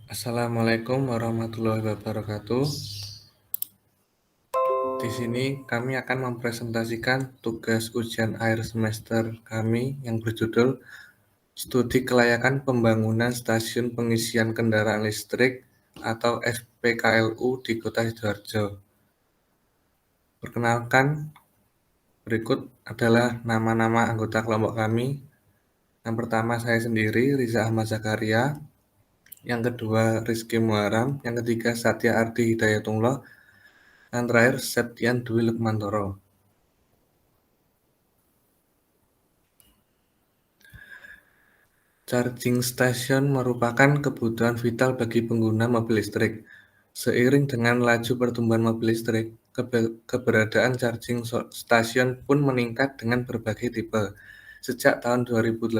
Assalamualaikum warahmatullahi wabarakatuh. Di sini kami akan mempresentasikan tugas ujian akhir semester kami yang berjudul Studi Kelayakan Pembangunan Stasiun Pengisian Kendaraan Listrik atau SPKLU di Kota Sidoarjo. Perkenalkan, berikut adalah nama-nama anggota kelompok kami. Yang pertama saya sendiri, Riza Ahmad Zakaria. Yang kedua, Rizky Muharam. Yang ketiga, Satya Ardi Hidayatullah. Yang terakhir, Septian Dwi Lukmantoro. Charging station merupakan kebutuhan vital bagi pengguna mobil listrik. Seiring dengan laju pertumbuhan mobil listrik, keberadaan charging station pun meningkat dengan berbagai tipe. Sejak tahun 2018,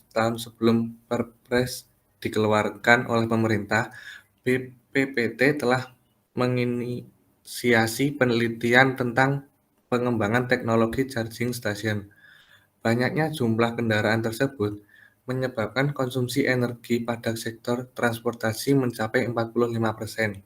tahun sebelum Perpres dikeluarkan oleh pemerintah, BPPT telah menginisiasi penelitian tentang pengembangan teknologi charging station. Banyaknya jumlah kendaraan tersebut menyebabkan konsumsi energi pada sektor transportasi mencapai 45%.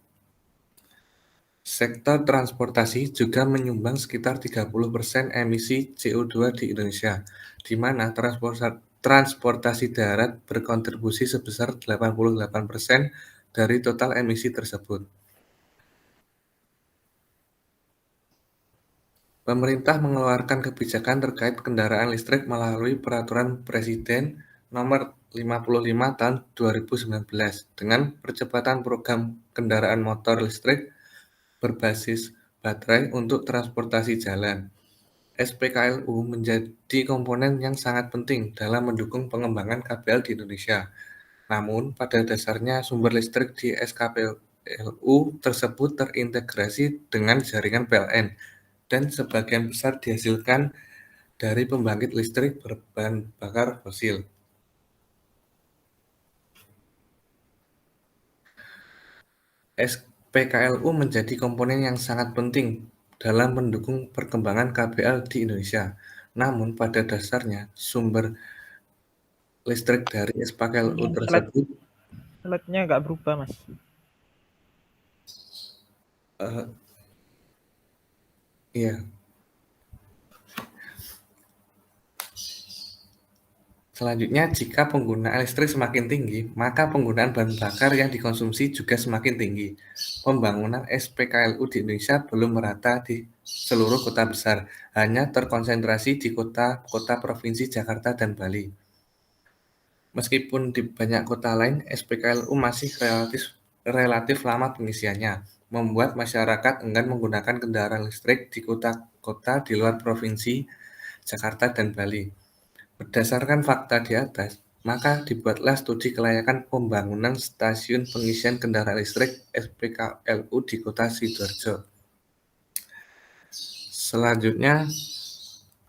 Sektor transportasi juga menyumbang sekitar 30% emisi CO2 di Indonesia, di mana transportasi darat berkontribusi sebesar 88% dari total emisi tersebut. Pemerintah mengeluarkan kebijakan terkait kendaraan listrik melalui Peraturan Presiden Nomor 55 Tahun 2019 dengan percepatan program kendaraan motor listrik berbasis baterai untuk transportasi jalan. SPKLU menjadi komponen yang sangat penting dalam mendukung pengembangan KPL di Indonesia. Namun, pada dasarnya sumber listrik di SKPLU tersebut terintegrasi dengan jaringan PLN dan sebagian besar dihasilkan dari pembangkit listrik berbahan bakar fosil. SPKLU menjadi komponen yang sangat penting dalam mendukung perkembangan KPL di Indonesia. Namun pada dasarnya sumber listrik dari SPKLU Ini tersebut slide-nya nggak berubah, Mas. eh, iya. Selanjutnya, jika penggunaan listrik semakin tinggi, maka penggunaan bahan bakar yang dikonsumsi juga semakin tinggi. Pembangunan SPKLU di Indonesia belum merata di seluruh kota besar, hanya terkonsentrasi di kota-kota provinsi Jakarta dan Bali. Meskipun di banyak kota lain, SPKLU masih relatif lama pengisiannya, membuat masyarakat enggan menggunakan kendaraan listrik di kota-kota di luar provinsi Jakarta dan Bali. Berdasarkan fakta di atas, maka dibuatlah studi kelayakan pembangunan stasiun pengisian kendaraan listrik (SPKLU) di Kota Sidoarjo. Selanjutnya,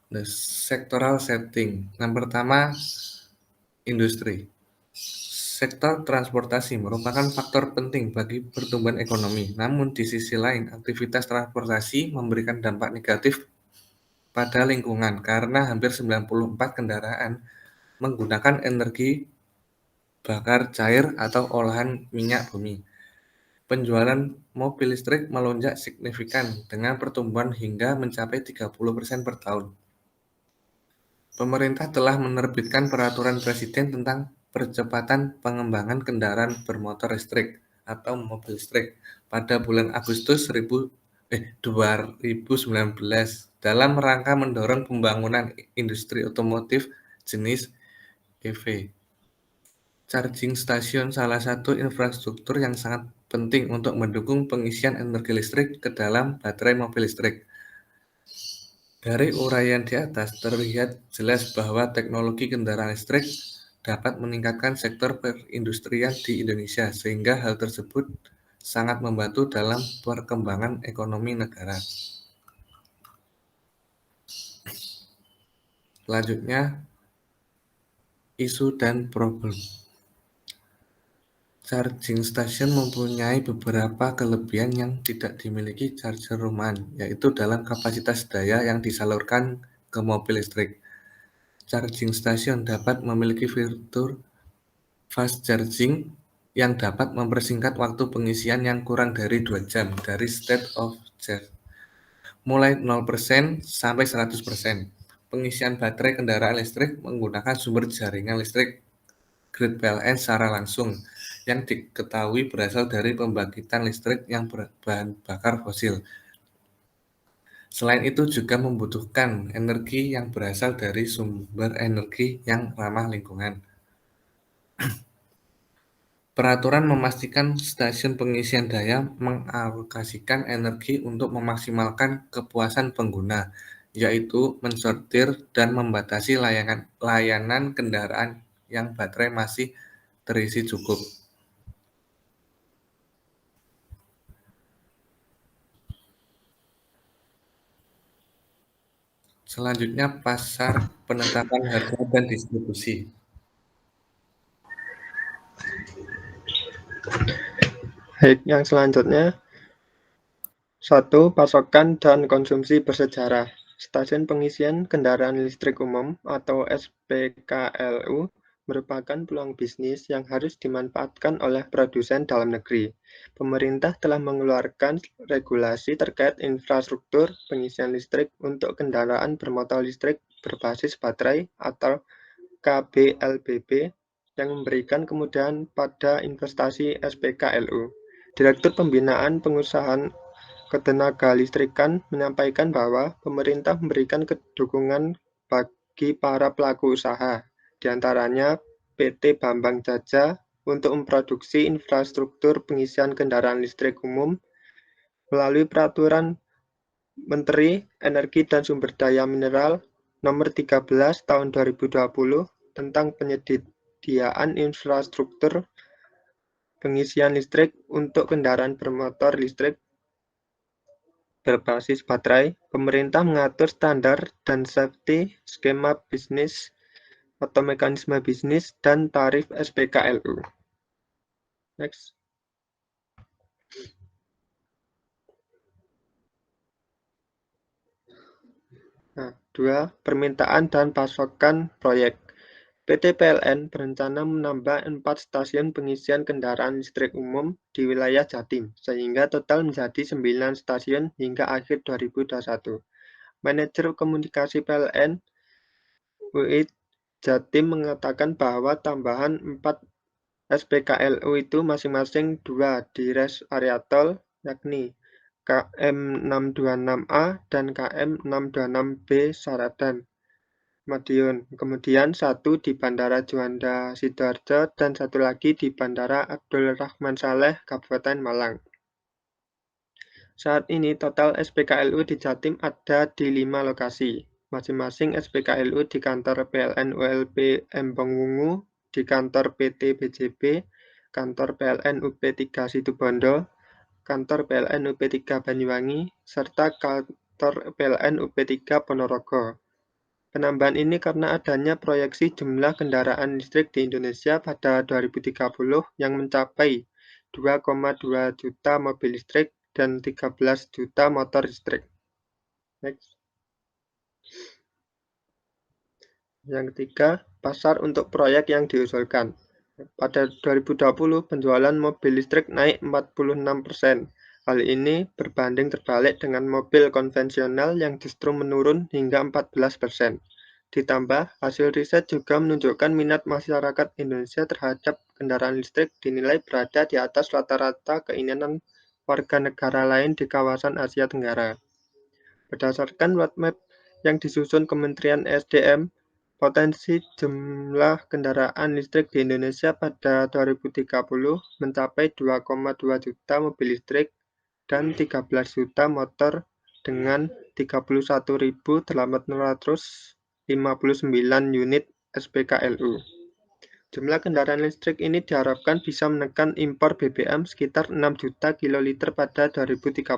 the sectoral setting. Yang pertama, industri. Sektor transportasi merupakan faktor penting bagi pertumbuhan ekonomi. Namun di sisi lain, aktivitas transportasi memberikan dampak negatif pada lingkungan karena hampir 94 kendaraan menggunakan energi bakar cair atau olahan minyak bumi. Penjualan mobil listrik melonjak signifikan dengan pertumbuhan hingga mencapai 30% per tahun. Pemerintah telah menerbitkan Peraturan Presiden tentang percepatan pengembangan kendaraan bermotor listrik atau mobil listrik pada bulan Agustus 2019 dalam rangka mendorong pembangunan industri otomotif jenis EV. Charging station salah satu infrastruktur yang sangat penting untuk mendukung pengisian energi listrik ke dalam baterai mobil listrik. Dari uraian di atas terlihat jelas bahwa teknologi kendaraan listrik dapat meningkatkan sektor perindustrian di Indonesia, sehingga hal tersebut sangat membantu dalam perkembangan ekonomi negara. Selanjutnya, isu dan problem. Charging station mempunyai beberapa kelebihan yang tidak dimiliki charger rumahan, yaitu dalam kapasitas daya yang disalurkan ke mobil listrik. Charging station dapat memiliki fitur fast charging yang dapat mempersingkat waktu pengisian yang kurang dari 2 jam dari state of charge, mulai 0% sampai 100%. Pengisian baterai kendaraan listrik menggunakan sumber jaringan listrik grid PLN secara langsung yang diketahui berasal dari pembangkitan listrik yang berbahan bakar fosil. Selain itu juga membutuhkan energi yang berasal dari sumber energi yang ramah lingkungan. Peraturan memastikan stasiun pengisian daya mengalokasikan energi untuk memaksimalkan kepuasan pengguna, yaitu mensortir dan membatasi layanan kendaraan yang baterai masih terisi cukup. Selanjutnya, pasar, penetapan harga, dan distribusi. Baik, yang selanjutnya 1. Pasokan dan konsumsi bersejarah. Stasiun pengisian kendaraan listrik umum atau SPKLU merupakan peluang bisnis yang harus dimanfaatkan oleh produsen dalam negeri. Pemerintah telah mengeluarkan regulasi terkait infrastruktur pengisian listrik untuk kendaraan bermotor listrik berbasis baterai atau KBLBB yang memberikan kemudahan pada investasi SPKLU. Direktur Pembinaan Pengusahaan Ketenagalistrikan menyampaikan bahwa pemerintah memberikan dukungan bagi para pelaku usaha, di antaranya PT Bambang Jaja untuk memproduksi infrastruktur pengisian kendaraan listrik umum melalui Peraturan Menteri Energi dan Sumber Daya Mineral Nomor 13 Tahun 2020 tentang penyediaan infrastruktur pengisian listrik untuk kendaraan bermotor listrik berbasis baterai. Pemerintah mengatur standar dan safety, skema bisnis atau mekanisme bisnis, dan tarif SPKLU. Next. Nah, 2. Permintaan dan pasokan proyek. PT PLN berencana menambah 4 stasiun pengisian kendaraan listrik umum di wilayah Jatim, sehingga total menjadi 9 stasiun hingga akhir 2021. Manajer Komunikasi PLN UI Jatim mengatakan bahwa tambahan 4 SPKLU itu masing-masing 2 di rest area tol, yakni KM 626A dan KM 626B Saradan, Madiun. Kemudian 1 di Bandara Juanda Sidoarjo dan 1 lagi di Bandara Abdul Rahman Saleh, Kabupaten Malang. Saat ini total SPKLU di Jatim ada di 5 lokasi. Masing-masing SPKLU di kantor PLN ULP Embongwungu, di kantor PT BJB, kantor PLN UP3 Situbondo, kantor PLN UP3 Banyuwangi, serta kantor PLN UP3 Ponorogo. Penambahan ini karena adanya proyeksi jumlah kendaraan listrik di Indonesia pada 2030 yang mencapai 2,2 juta mobil listrik dan 13 juta motor listrik. Next. Yang ketiga, pasar untuk proyek yang diusulkan. Pada 2020, penjualan mobil listrik naik 46%. Hal ini berbanding terbalik dengan mobil konvensional yang justru menurun hingga 14%. Ditambah, hasil riset juga menunjukkan minat masyarakat Indonesia terhadap kendaraan listrik dinilai berada di atas rata-rata keinginan warga negara lain di kawasan Asia Tenggara. Berdasarkan roadmap yang disusun Kementerian SDM, potensi jumlah kendaraan listrik di Indonesia pada 2030 mencapai 2,2 juta mobil listrik dan 13 juta motor dengan 31.859 unit SPKLU. Jumlah kendaraan listrik ini diharapkan bisa menekan impor BBM sekitar 6 juta kiloliter pada 2030.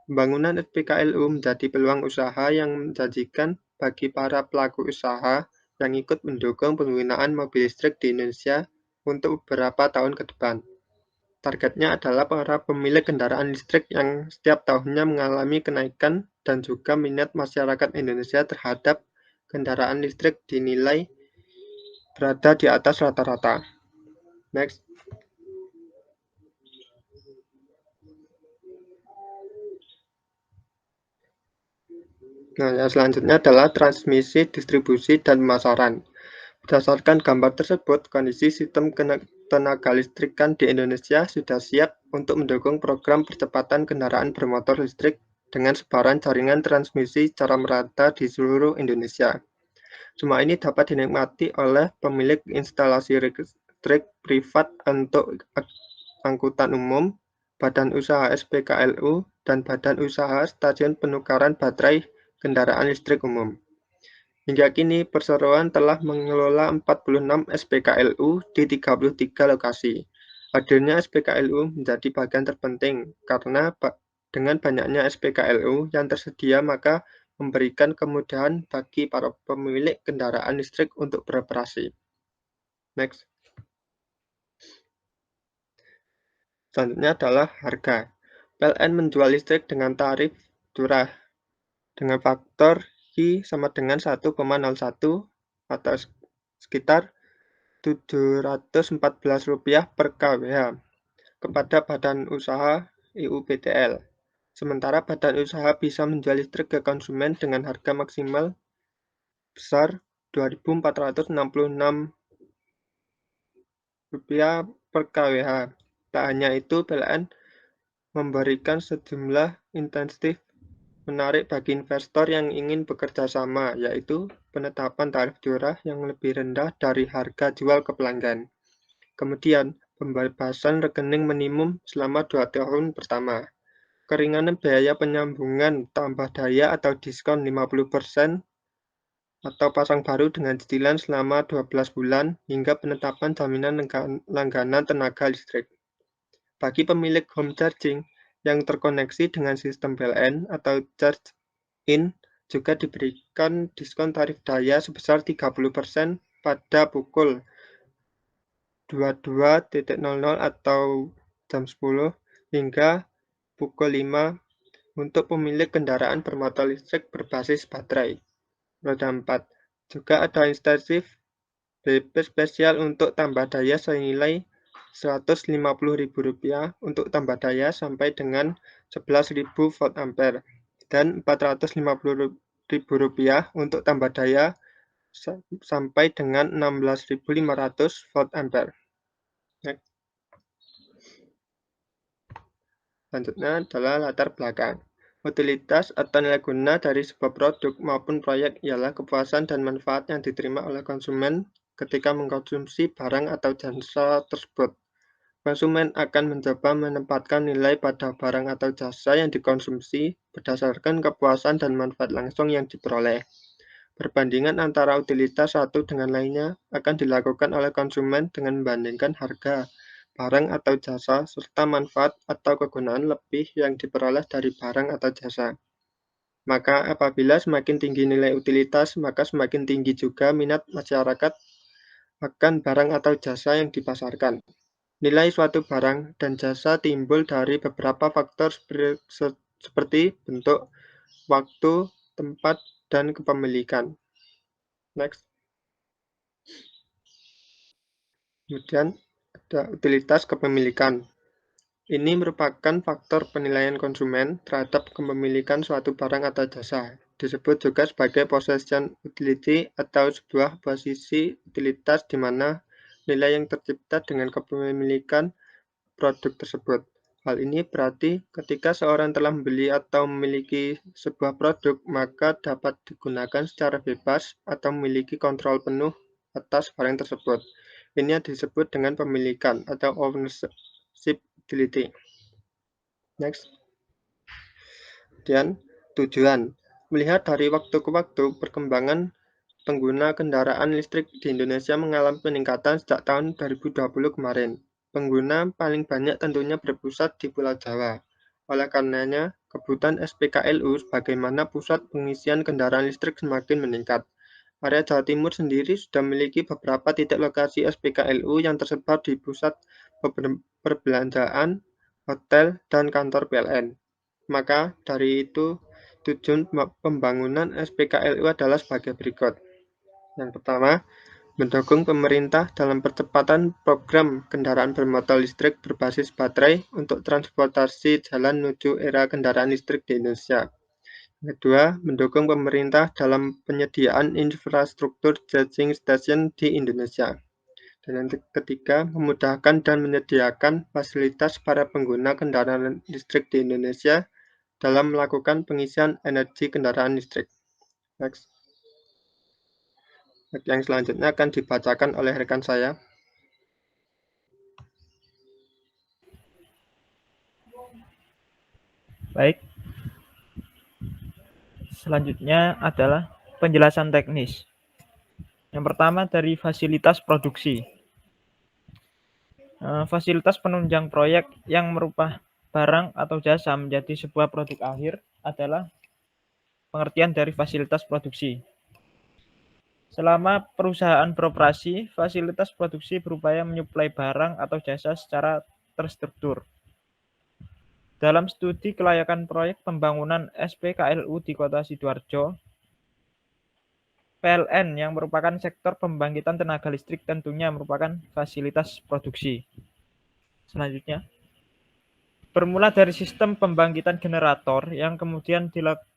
Pembangunan SPKLU menjadi peluang usaha yang menjanjikan bagi para pelaku usaha yang ikut mendukung penggunaan mobil listrik di Indonesia untuk beberapa tahun ke depan. Targetnya adalah para pemilik kendaraan listrik yang setiap tahunnya mengalami kenaikan dan juga minat masyarakat Indonesia terhadap kendaraan listrik dinilai berada di atas rata-rata. Next. Nah, yang selanjutnya adalah transmisi, distribusi, dan pemasaran. Berdasarkan gambar tersebut, kondisi sistem tenaga listrikan di Indonesia sudah siap untuk mendukung program percepatan kendaraan bermotor listrik dengan sebaran jaringan transmisi secara merata di seluruh Indonesia. Semua ini dapat dinikmati oleh pemilik instalasi listrik privat untuk angkutan umum, badan usaha SPKLU, dan badan usaha stasiun penukaran baterai kendaraan listrik umum. Hingga kini, perseroan telah mengelola 46 SPKLU di 33 lokasi. Hadirnya SPKLU menjadi bagian terpenting karena dengan banyaknya SPKLU yang tersedia maka memberikan kemudahan bagi para pemilik kendaraan listrik untuk beroperasi. Next. Selanjutnya adalah harga. PLN menjual listrik dengan tarif murah dengan faktor I sama dengan 1,01 atau sekitar Rp714 per kWh kepada badan usaha IUPTL. Sementara badan usaha bisa menjual listrik ke konsumen dengan harga maksimal besar Rp2.466 per kWh. Tak hanya itu, PLN memberikan sejumlah insentif menarik bagi investor yang ingin bekerja sama, yaitu penetapan tarif murah yang lebih rendah dari harga jual ke pelanggan. Kemudian, pembebasan rekening minimum selama 2 tahun pertama. Keringanan biaya penyambungan tambah daya atau diskon 50% atau pasang baru dengan cicilan selama 12 bulan hingga penetapan jaminan langganan tenaga listrik. Bagi pemilik home charging yang terkoneksi dengan sistem PLN atau charge-in juga diberikan diskon tarif daya sebesar 30% pada pukul 22.00 atau jam 10 hingga pukul 5 untuk pemilik kendaraan bermotor listrik berbasis baterai. Roda 4. Juga ada insentif BP spesial untuk tambah daya senilai Rp150.000 untuk tambah daya sampai dengan 11.000 volt ampere dan Rp450.000 untuk tambah daya sampai dengan 16.500 volt ampere. Selanjutnya adalah latar belakang. Utilitas atau nilai guna dari sebuah produk maupun proyek ialah kepuasan dan manfaat yang diterima oleh konsumen ketika mengkonsumsi barang atau jasa tersebut. Konsumen akan mencoba menempatkan nilai pada barang atau jasa yang dikonsumsi berdasarkan kepuasan dan manfaat langsung yang diperoleh. Perbandingan antara utilitas satu dengan lainnya akan dilakukan oleh konsumen dengan membandingkan harga barang atau jasa serta manfaat atau kegunaan lebih yang diperoleh dari barang atau jasa. Maka apabila semakin tinggi nilai utilitas, maka semakin tinggi juga minat masyarakat akan barang atau jasa yang dipasarkan. Nilai suatu barang dan jasa timbul dari beberapa faktor seperti bentuk, waktu, tempat, dan kepemilikan. Next. Kemudian ada utilitas kepemilikan. Ini merupakan faktor penilaian konsumen terhadap kepemilikan suatu barang atau jasa. Disebut juga sebagai possession utility atau sebuah posisi utilitas di mana nilai yang tercipta dengan kepemilikan produk tersebut. Hal ini berarti ketika seorang telah membeli atau memiliki sebuah produk, maka dapat digunakan secara bebas atau memiliki kontrol penuh atas barang tersebut. Ini yang disebut dengan pemilikan atau ownership utility. Next. Kemudian tujuan. Melihat dari waktu ke waktu, perkembangan pengguna kendaraan listrik di Indonesia mengalami peningkatan sejak tahun 2020 kemarin. Pengguna paling banyak tentunya berpusat di Pulau Jawa. Oleh karenanya, kebutuhan SPKLU sebagaimana pusat pengisian kendaraan listrik semakin meningkat. Area Jawa Timur sendiri sudah memiliki beberapa titik lokasi SPKLU yang tersebar di pusat perbelanjaan, hotel, dan kantor PLN. Maka dari itu, tujuan pembangunan SPKLU adalah sebagai berikut. Yang pertama, mendukung pemerintah dalam percepatan program kendaraan bermotor listrik berbasis baterai untuk transportasi jalan menuju era kendaraan listrik di Indonesia. Kedua, mendukung pemerintah dalam penyediaan infrastruktur charging station di Indonesia. Dan yang ketiga, memudahkan dan menyediakan fasilitas para pengguna kendaraan listrik di Indonesia dalam melakukan pengisian energi kendaraan listrik. Next. Yang selanjutnya akan dibacakan oleh rekan saya. Baik. Selanjutnya adalah penjelasan teknis. Yang pertama dari fasilitas produksi. Fasilitas penunjang proyek yang merubah barang atau jasa menjadi sebuah produk akhir adalah pengertian dari fasilitas produksi. Selama perusahaan beroperasi, fasilitas produksi berupaya menyuplai barang atau jasa secara terstruktur. Dalam studi kelayakan proyek pembangunan SPKLU di Kota Sidoarjo, PLN yang merupakan sektor pembangkitan tenaga listrik tentunya merupakan fasilitas produksi. Selanjutnya, bermula dari sistem pembangkitan generator yang kemudian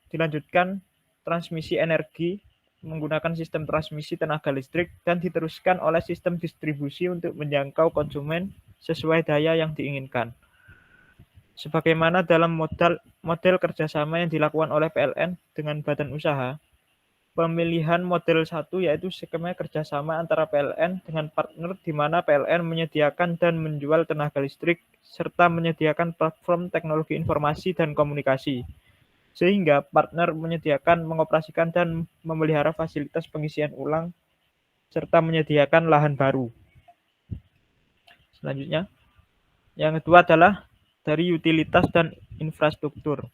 dilanjutkan transmisi energi menggunakan sistem transmisi tenaga listrik dan diteruskan oleh sistem distribusi untuk menjangkau konsumen sesuai daya yang diinginkan. Sebagaimana dalam model kerjasama yang dilakukan oleh PLN dengan badan usaha, pemilihan model 1 yaitu skema kerjasama antara PLN dengan partner di mana PLN menyediakan dan menjual tenaga listrik serta menyediakan platform teknologi informasi dan komunikasi. Sehingga partner menyediakan, mengoperasikan, dan memelihara fasilitas pengisian ulang serta menyediakan lahan baru. Selanjutnya, yang kedua adalah dari utilitas dan infrastruktur.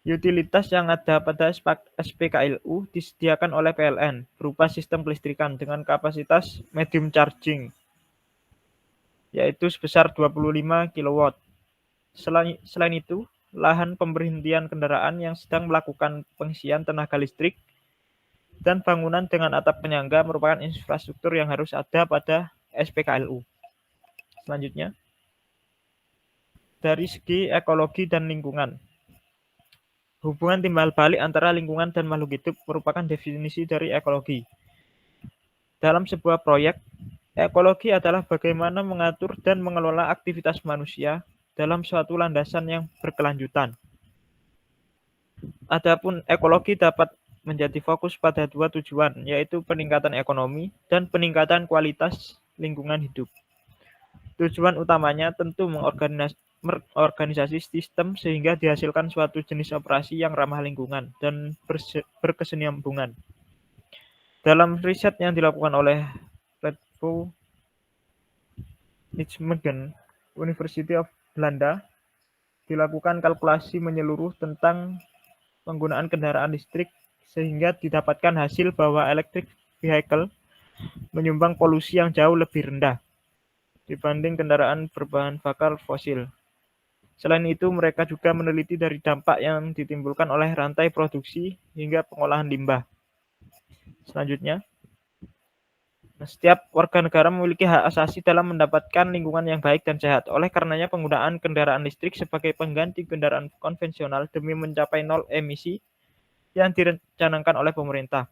Utilitas yang ada pada SPKLU disediakan oleh PLN berupa sistem kelistrikan dengan kapasitas medium charging, yaitu sebesar 25 kW. Selain itu, lahan pemberhentian kendaraan yang sedang melakukan pengisian tenaga listrik dan bangunan dengan atap penyangga merupakan infrastruktur yang harus ada pada SPKLU. Selanjutnya, dari segi ekologi dan lingkungan. Hubungan timbal balik antara lingkungan dan makhluk hidup merupakan definisi dari ekologi. Dalam sebuah proyek, ekologi adalah bagaimana mengatur dan mengelola aktivitas manusia dalam suatu landasan yang berkelanjutan. Adapun ekologi dapat menjadi fokus pada dua tujuan, yaitu peningkatan ekonomi dan peningkatan kualitas lingkungan hidup. Tujuan utamanya tentu mengorganisasi sistem sehingga dihasilkan suatu jenis operasi yang ramah lingkungan dan berkesinambungan. Dalam riset yang dilakukan oleh Radboud Nijmegen University of Belanda, dilakukan kalkulasi menyeluruh tentang penggunaan kendaraan listrik sehingga didapatkan hasil bahwa electric vehicle menyumbang polusi yang jauh lebih rendah dibanding kendaraan berbahan bakar fosil. Selain itu, mereka juga meneliti dari dampak yang ditimbulkan oleh rantai produksi hingga pengolahan limbah. Selanjutnya, setiap warga negara memiliki hak asasi dalam mendapatkan lingkungan yang baik dan sehat. Oleh karenanya, penggunaan kendaraan listrik sebagai pengganti kendaraan konvensional demi mencapai nol emisi yang direncanakan oleh pemerintah.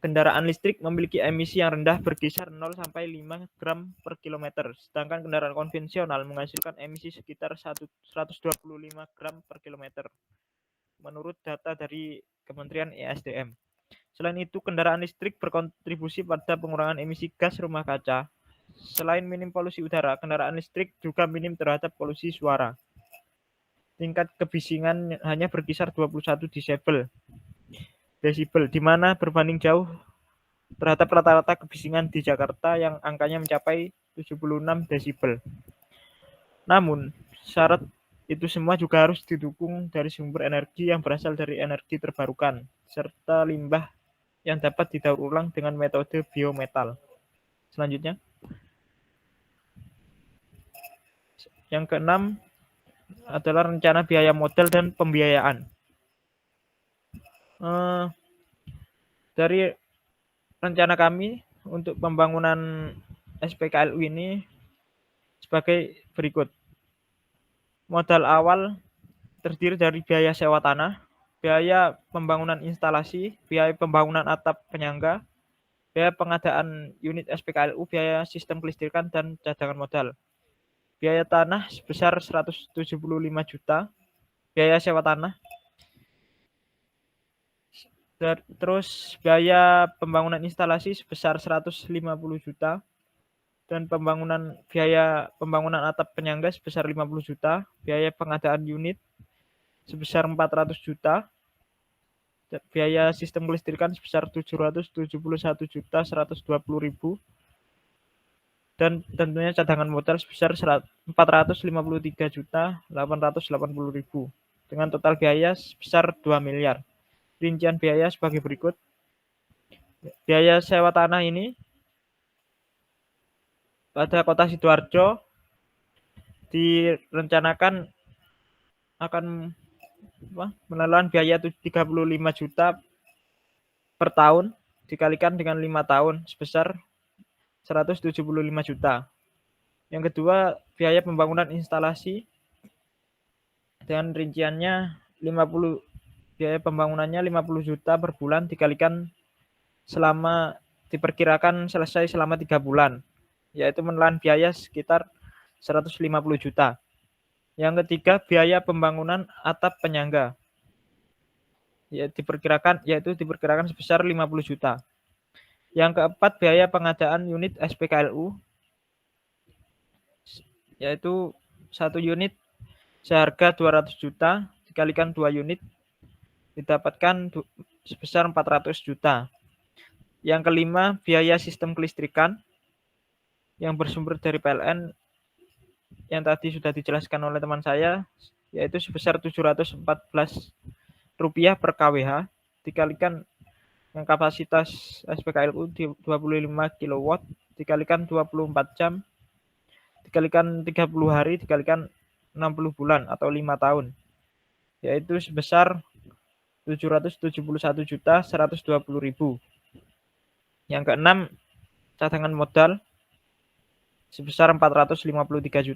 Kendaraan listrik memiliki emisi yang rendah berkisar 0 sampai 5 gram per kilometer, sedangkan kendaraan konvensional menghasilkan emisi sekitar 125 gram per kilometer, menurut data dari Kementerian ESDM. Selain itu, kendaraan listrik berkontribusi pada pengurangan emisi gas rumah kaca. Selain minim polusi udara, kendaraan listrik juga minim terhadap polusi suara. Tingkat kebisingan hanya berkisar 21 desibel, di mana berbanding jauh terhadap rata-rata kebisingan di Jakarta yang angkanya mencapai 76 desibel. Namun, syarat itu semua juga harus didukung dari sumber energi yang berasal dari energi terbarukan, serta limbah yang dapat didaur ulang dengan metode biometal. Selanjutnya, yang keenam adalah rencana biaya modal dan pembiayaan. Dari rencana kami untuk pembangunan SPKLU ini sebagai berikut. Modal awal terdiri dari biaya sewa tanah, biaya pembangunan instalasi, biaya pembangunan atap penyangga, biaya pengadaan unit SPKLU, biaya sistem kelistrikan, dan cadangan modal. Biaya tanah sebesar 175 juta, biaya sewa tanah. Terus biaya pembangunan instalasi sebesar 150 juta, dan biaya pembangunan atap penyangga sebesar 50 juta, biaya pengadaan unit sebesar 400 juta, biaya sistem kelistrikan sebesar 771.120.000, dan tentunya cadangan modal sebesar 453.880.000 dengan total biaya sebesar 2 miliar. Rincian biaya sebagai berikut. Biaya sewa tanah ini pada Kota Sidoarjo direncanakan akan menelan biaya 35 juta per tahun dikalikan dengan 5 tahun sebesar 175 juta. Yang kedua, biaya pembangunan instalasi dengan rinciannya biaya pembangunannya 50 juta per bulan dikalikan diperkirakan selesai selama 3 bulan, yaitu menelan biaya sekitar 150 juta. Yang ketiga, biaya pembangunan atap penyangga, yaitu diperkirakan sebesar 50 juta. Yang keempat, biaya pengadaan unit SPKLU, yaitu 1 unit seharga 200 juta dikalikan 2 unit didapatkan sebesar 400 juta. Yang kelima, biaya sistem kelistrikan yang bersumber dari PLN yang tadi sudah dijelaskan oleh teman saya, yaitu sebesar Rp714 per kWh dikalikan yang kapasitas SPKLU 25 kW dikalikan 24 jam dikalikan 30 hari dikalikan 60 bulan atau 5 tahun, yaitu sebesar 771.120.000. Yang keenam, cadangan modal sebesar 453.880.000.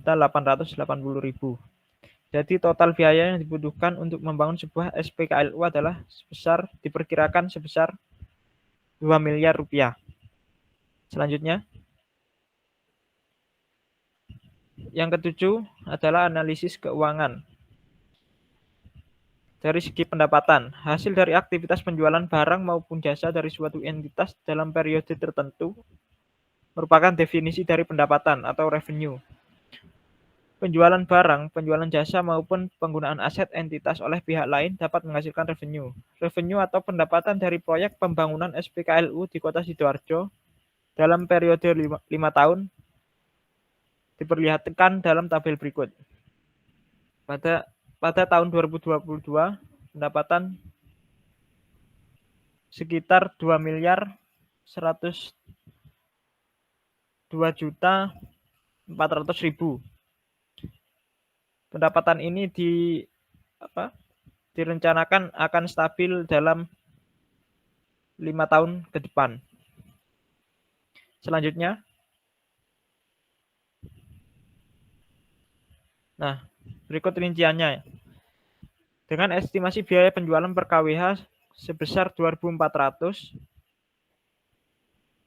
Jadi total biaya yang dibutuhkan untuk membangun sebuah SPKLU adalah diperkirakan sebesar 2 miliar rupiah. Selanjutnya, yang ketujuh adalah analisis keuangan. Dari segi pendapatan, hasil dari aktivitas penjualan barang maupun jasa dari suatu entitas dalam periode tertentu merupakan definisi dari pendapatan atau revenue. Penjualan barang, penjualan jasa maupun penggunaan aset entitas oleh pihak lain dapat menghasilkan revenue. Revenue atau pendapatan dari proyek pembangunan SPKLU di Kota Sidoarjo dalam periode 5 tahun diperlihatkan dalam tabel berikut. Pada tahun 2022, pendapatan sekitar 2.102.400.000. Pendapatan ini direncanakan akan stabil dalam 5 tahun ke depan. Selanjutnya, berikut rinciannya. Dengan estimasi biaya penjualan per kWh sebesar 2.400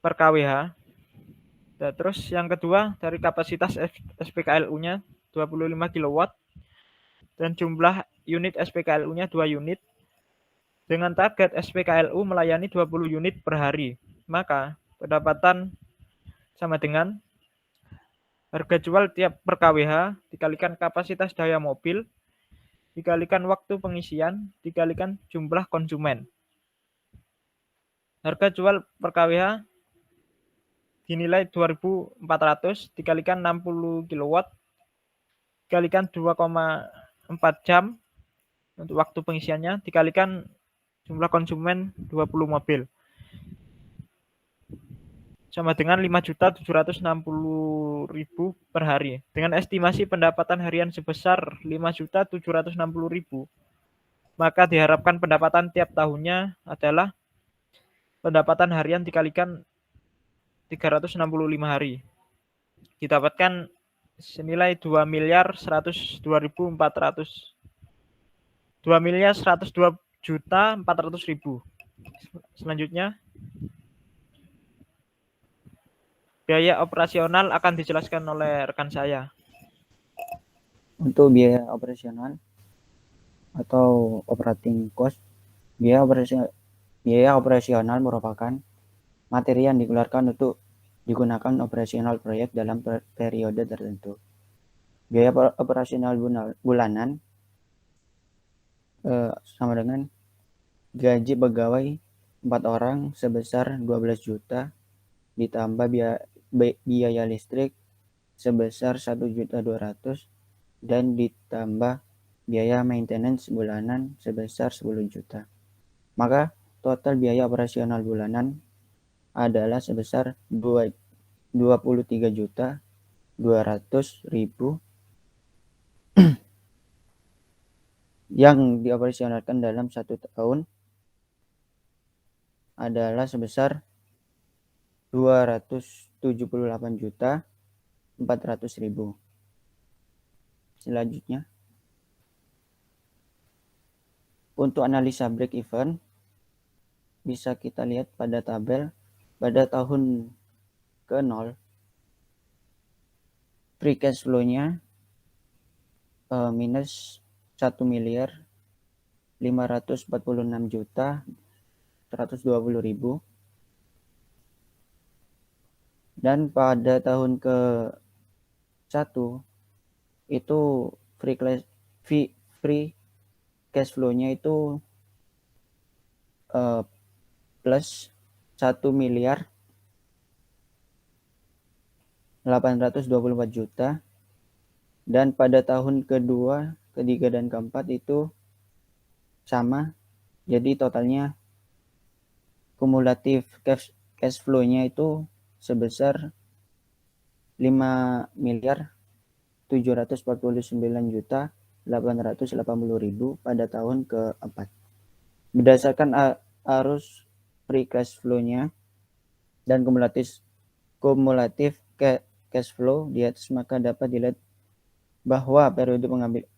per kWh. Nah, terus yang kedua, dari kapasitas SPKLU-nya 25 kW dan jumlah unit SPKLU-nya 2 unit. Dengan target SPKLU melayani 20 unit per hari, maka pendapatan sama dengan harga jual tiap per kWh dikalikan kapasitas daya mobil dikalikan waktu pengisian dikalikan jumlah konsumen. Harga jual per kWh dinilai 2.400 dikalikan 60 kW dikalikan 2,4 jam untuk waktu pengisiannya dikalikan jumlah konsumen 20 mobil sama dengan 5.760.000 per hari. Dengan estimasi pendapatan harian sebesar 5.760.000, maka diharapkan pendapatan tiap tahunnya adalah pendapatan harian dikalikan 365 hari. Didapatkan senilai 2.102.400 14.400.000. Selanjutnya, biaya operasional akan dijelaskan oleh rekan saya. Untuk biaya operasional atau operating cost, biaya operasional merupakan materi yang dikeluarkan untuk digunakan operasional proyek dalam periode tertentu. Biaya operasional bulanan sama dengan gaji pegawai 4 orang sebesar 12 juta ditambah biaya listrik sebesar 1.200.000 dan ditambah biaya maintenance bulanan sebesar 10 juta. Maka total biaya operasional bulanan adalah sebesar 23.200.000 yang dioperasionalkan dalam 1 tahun adalah sebesar 278.400.000. Selanjutnya, untuk analisa break even bisa kita lihat pada tabel pada tahun ke-0 free cash flow-nya minus 1.546.120.000 dan pada tahun ke-1 itu free cash flow-nya itu plus 1.824.000.000 dan pada tahun kedua, ketiga dan keempat itu sama, jadi totalnya kumulatif cash flow-nya itu sebesar 5.749.880.000 pada tahun keempat. Berdasarkan arus free cash flow-nya dan kumulatif cash flow di atas, maka dapat dilihat bahwa periode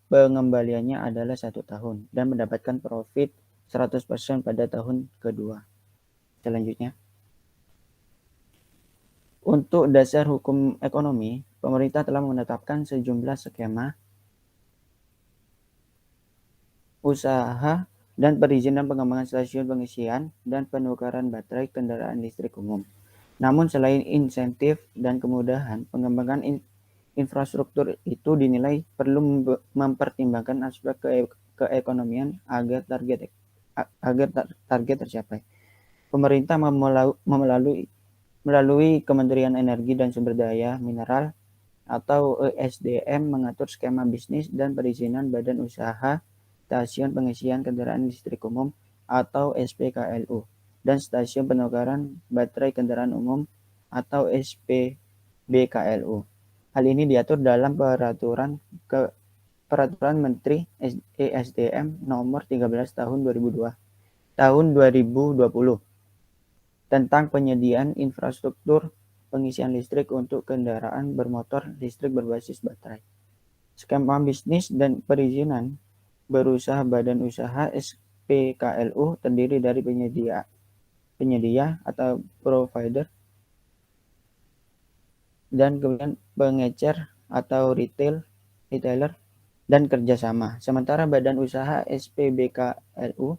pengembaliannya adalah 1 tahun dan mendapatkan profit 100% pada tahun kedua. Selanjutnya, untuk dasar hukum ekonomi, pemerintah telah menetapkan sejumlah skema usaha dan perizinan pengembangan stasiun pengisian dan penukaran baterai kendaraan listrik umum. Namun selain insentif dan kemudahan, pengembangan infrastruktur itu dinilai perlu mempertimbangkan aspek keekonomian agar target tercapai. Pemerintah melalui Kementerian Energi dan Sumber Daya Mineral atau ESDM mengatur skema bisnis dan perizinan badan usaha stasiun pengisian kendaraan listrik umum atau SPKLU dan stasiun penukaran baterai kendaraan umum atau SPBKLU. Hal ini diatur dalam Peraturan Menteri ESDM nomor 13 tahun 2020 tentang penyediaan infrastruktur pengisian listrik untuk kendaraan bermotor listrik berbasis baterai. Skema bisnis dan perizinan berusaha badan usaha SPKLU terdiri dari penyedia atau provider dan kemudian pengecer atau retailer dan kerjasama. Sementara badan usaha SPBKLU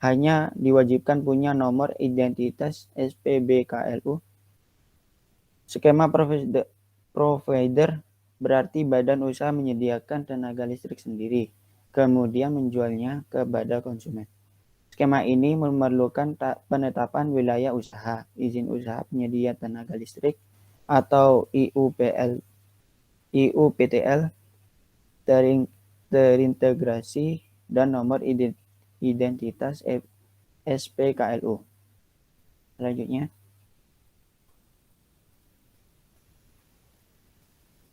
hanya diwajibkan punya nomor identitas SPBKLU. Skema provider berarti badan usaha menyediakan tenaga listrik sendiri, kemudian menjualnya kepada konsumen. Skema ini memerlukan penetapan wilayah usaha, izin usaha penyedia tenaga listrik atau IUPTL terintegrasi dan nomor identitas SPKLU. Selanjutnya,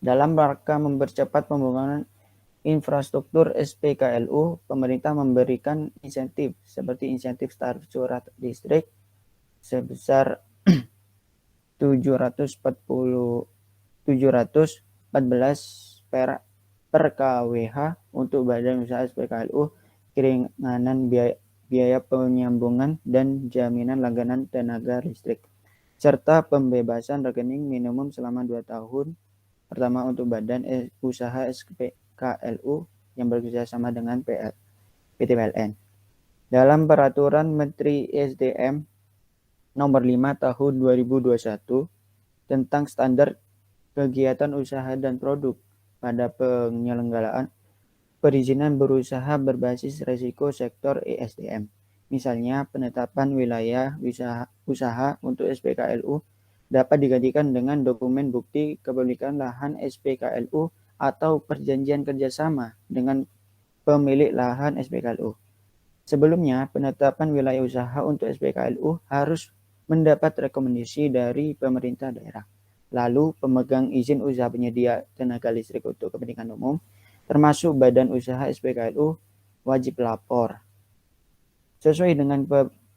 dalam rangka mempercepat pembangunan infrastruktur SPKLU, pemerintah memberikan insentif seperti insentif tarif surat listrik sebesar 714 per kWh untuk badan usaha SPKLU, keringanan biaya penyambungan dan jaminan langganan tenaga listrik, serta pembebasan rekening minimum selama 2 tahun pertama untuk badan usaha SPKLU yang bekerjasama dengan PT PLN. Dalam Peraturan Menteri SDM Nomor 5 Tahun 2021 tentang standar kegiatan usaha dan produk pada penyelenggaraan perizinan berusaha berbasis risiko sektor ESDM. Misalnya, penetapan wilayah usaha untuk SPKLU dapat digantikan dengan dokumen bukti kepemilikan lahan SPKLU atau perjanjian kerjasama dengan pemilik lahan SPKLU. Sebelumnya, penetapan wilayah usaha untuk SPKLU harus mendapat rekomendasi dari pemerintah daerah. Lalu, pemegang izin usaha penyedia tenaga listrik untuk kepentingan umum, termasuk badan usaha SPKLU, wajib lapor. Sesuai dengan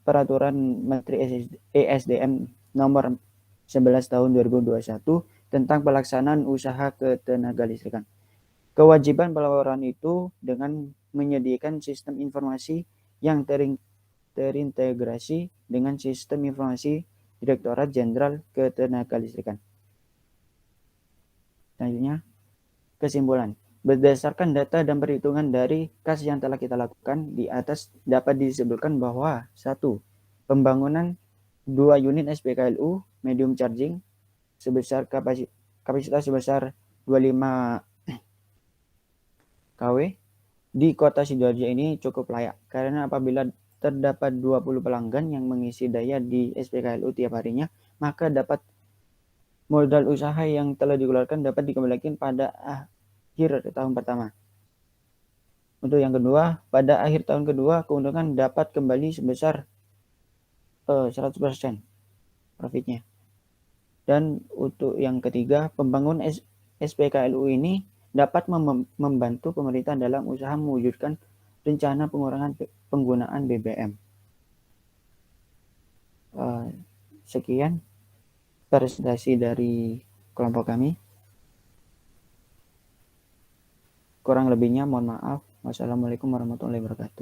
Peraturan Menteri ESDM Nomor 11 Tahun 2021 tentang pelaksanaan usaha ketenaga listrikan. Kewajiban pelaporan itu dengan menyediakan sistem informasi yang terintegrasi dengan sistem informasi Direktorat Jenderal Ketenagalistrikan. Selanjutnya, kesimpulan. Berdasarkan data dan perhitungan dari kas yang telah kita lakukan di atas dapat disebutkan bahwa 1. Pembangunan 2 unit SPKLU medium charging sebesar kapasitas sebesar 25 kW di Kota Sidoarjo ini cukup layak karena apabila terdapat 20 pelanggan yang mengisi daya di SPKLU tiap harinya, maka dapat modal usaha yang telah dikeluarkan dapat dikembalikan pada akhir tahun pertama. Untuk yang kedua, pada akhir tahun kedua, keuntungan dapat kembali sebesar 100% profitnya. Dan untuk yang ketiga, pembangun SPKLU ini dapat membantu pemerintah dalam usaha mewujudkan rencana pengurangan penggunaan BBM. Sekian presentasi dari kelompok kami. Kurang lebihnya mohon maaf. Wassalamualaikum warahmatullahi wabarakatuh.